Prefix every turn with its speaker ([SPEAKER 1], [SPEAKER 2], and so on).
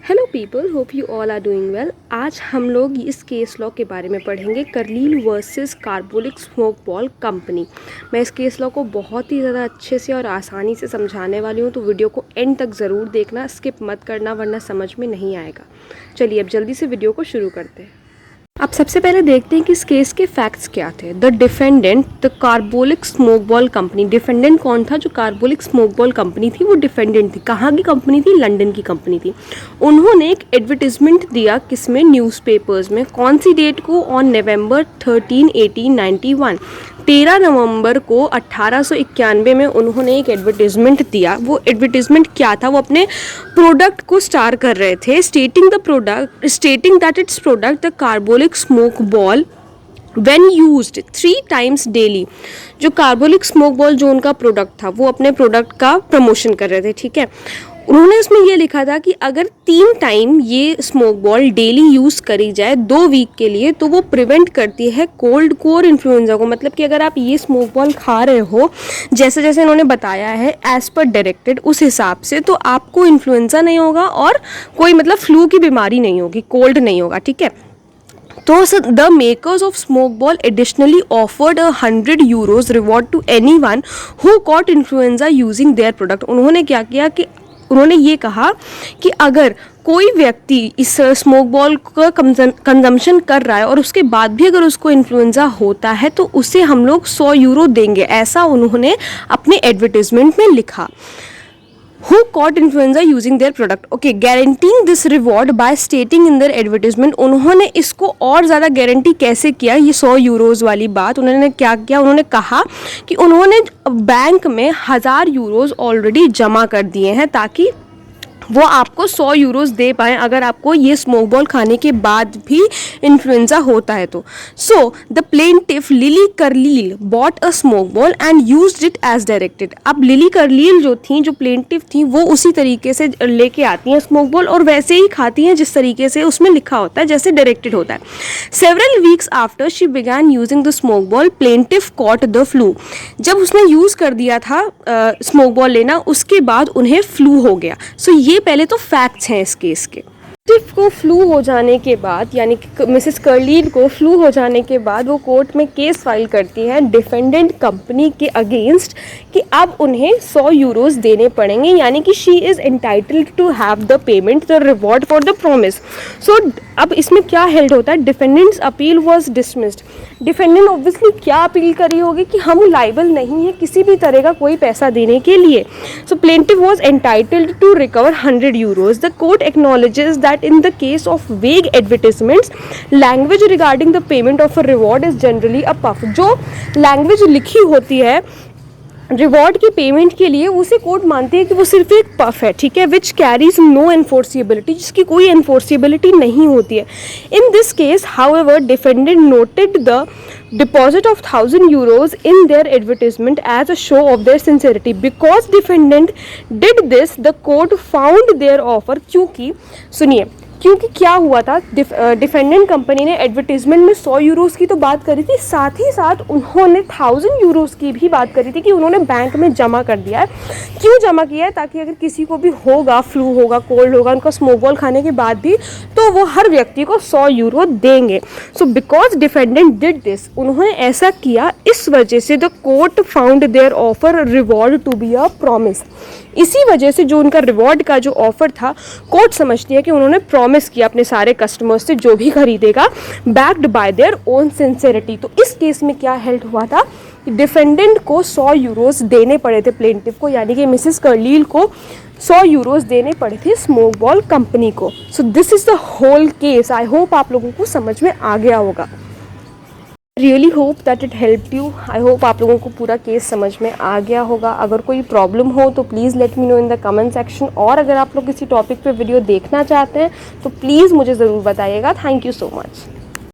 [SPEAKER 1] Hello people, hope you all are doing well. आज हम लोग इस केस लॉ के बारे में पढ़ेंगे, Carlill versus Carbolic Smoke ball Company. मैं इस केस लॉ को बहुत ही ज़्यादा अच्छे से और आसानी से समझाने वाली हूँ, तो वीडियो को एंड तक ज़रूर देखना, स्किप मत करना वरना समझ में नहीं आएगा। चलिए अब जल्दी से वीडियो को शुरू करते हैं। अब सबसे पहले देखते हैं कि इस केस के फैक्ट्स क्या थे। The defendant the carbolic Smoke ball company. Defendant कौन था? जो कार्बोलिक स्मोक बॉल कंपनी थी वो डिफेंडेंट थी। कहाँ की कंपनी थी? लंदन की कंपनी थी। उन्होंने एक एडवर्टीजमेंट दिया, किसमें? न्यूज़पेपर्स में। कौन सी डेट को? On November 13, 1891। 13 नवंबर को 1891 में उन्होंने एक एडवर्टीजमेंट दिया। वो एडवर्टीजमेंट क्या था? वो अपने प्रोडक्ट को स्टार कर रहे थे, stating that it's product the carbolic Smoke ball when used 3 times daily। जो कार्बोलिक स्मोक बॉल जो उनका प्रोडक्ट था, वो अपने प्रोडक्ट का प्रमोशन कर रहे थे, ठीक है। उन्होंने उसमें ये लिखा था कि अगर 3 टाइम ये स्मोक बॉल डेली यूज़ करी जाए 2 वीक के लिए, तो वो प्रिवेंट करती है कोल्ड को और इन्फ्लुएंजा को। मतलब कि अगर आप ये स्मोक बॉल खा रहे हो जैसे जैसे इन्होंने बताया है एज पर डायरेक्टेड, उस हिसाब से, तो आपको इन्फ्लुएंजा नहीं होगा और कोई मतलब फ्लू की बीमारी नहीं होगी, कोल्ड नहीं होगा, ठीक है। तो the makers of smoke ball additionally offered €100 reward to anyone who caught influenza using their product. उन्होंने क्या किया कि उन्होंने ये कहा कि अगर कोई व्यक्ति इस स्मोक बॉल का कंजम्पशन कर रहा है और उसके बाद भी अगर उसको इन्फ्लुएंजा होता है तो उसे हम लोग €100 देंगे, ऐसा उन्होंने अपने एडवर्टीजमेंट में लिखा। Who caught influenza using their product? Okay, guaranteeing this reward by stating in their advertisement। उन्होंने इसको और ज़्यादा गारंटी कैसे किया? ये €100 वाली बात उन्होंने क्या किया? उन्होंने कहा कि उन्होंने बैंक में €1000 ऑलरेडी जमा कर दिए हैं ताकि वो आपको €100 दे पाएँ अगर आपको ये स्मोक बॉल खाने के बाद भी इन्फ्लुएंजा होता है तो। So the plaintiff Lily Carlill bought a smoke ball and used it as directed. अब लिली करलील जो थी, जो प्लेंटिफ थी, वो उसी तरीके से लेके आती हैं स्मोक बॉल और वैसे ही खाती हैं जिस तरीके से उसमें लिखा होता है, जैसे डायरेक्टेड होता है। Several weeks after she began using the smoke ball, plaintiff caught the flu. जब उसने यूज़ कर दिया था स्मोक बॉल लेना, उसके बाद उन्हें फ्लू हो गया। सो ये पहले तो फैक्ट्स हैं इस केस के। प्लेंटिफ को फ्लू हो जाने के बाद, यानी कि मिसेस करलील को फ्लू हो जाने के बाद वो कोर्ट में केस फाइल करती है डिफेंडेंट कंपनी के अगेंस्ट कि अब उन्हें €100 देने पड़ेंगे, यानी कि she is entitled to have the payment the reward for the promise. So अब इसमें क्या हेल्ड होता है? Defendants appeal was dismissed. Defendant obviously क्या अपील करी होगी कि हम लाइबल नहीं है किसी भी तरह का कोई पैसा देने के लिए। So plaintiff was entitled to recover €100। The court acknowledges that in the case of vague advertisements, language regarding the payment of a reward is generally a puff। जो लैंग्वेज लिखी होती है रिवॉर्ड की पेमेंट के लिए, उसे कोर्ट मानती है कि वो सिर्फ एक पफ है, ठीक है, विच कैरीज नो एनफोर्सिबिलिटी, जिसकी कोई एनफोर्सिबिलिटी नहीं होती है। In this case however defendant noted the deposit of €1000 in their advertisement as a show of their sincerity। because defendant did this, the court found their offer। क्योंकि क्या हुआ था, defendant company ने एडवर्टीजमेंट में €100 की तो बात करी थी, साथ ही साथ उन्होंने €1000 की भी बात करी थी कि उन्होंने बैंक में जमा कर दिया है। क्यों जमा किया है? ताकि अगर किसी को भी होगा, फ्लू होगा, कोल्ड होगा, उनका स्मोक बॉल खाने के बाद भी, तो वो हर व्यक्ति को €100 देंगे। So because defendant did this, उन्होंने ऐसा किया, इस वजह से the court found their offer reward to be a promise. इसी वजह से जो उनका रिवॉर्ड का जो ऑफर था, कोर्ट समझती है कि उन्होंने प्रॉमिस किया अपने सारे कस्टमर्स से, जो भी खरीदेगा, backed by their own sincerity. तो इस केस में क्या हेल्ड हुआ था? डिफेंडेंट को €100 देने पड़े थे प्लेंटिफ को, यानी कि मिसेस करलील को €100 देने पड़े थे स्मोक बॉल कंपनी को। So this is the whole case. I hope आप लोगों को समझ में आ गया होगा। Really hope that it helped you. I hope आप लोगों को पूरा केस समझ में आ गया होगा। अगर कोई प्रॉब्लम हो तो please let me know in the comment section, और अगर आप लोग किसी टॉपिक पे वीडियो देखना चाहते हैं तो प्लीज़ मुझे ज़रूर बताइएगा। Thank you so much.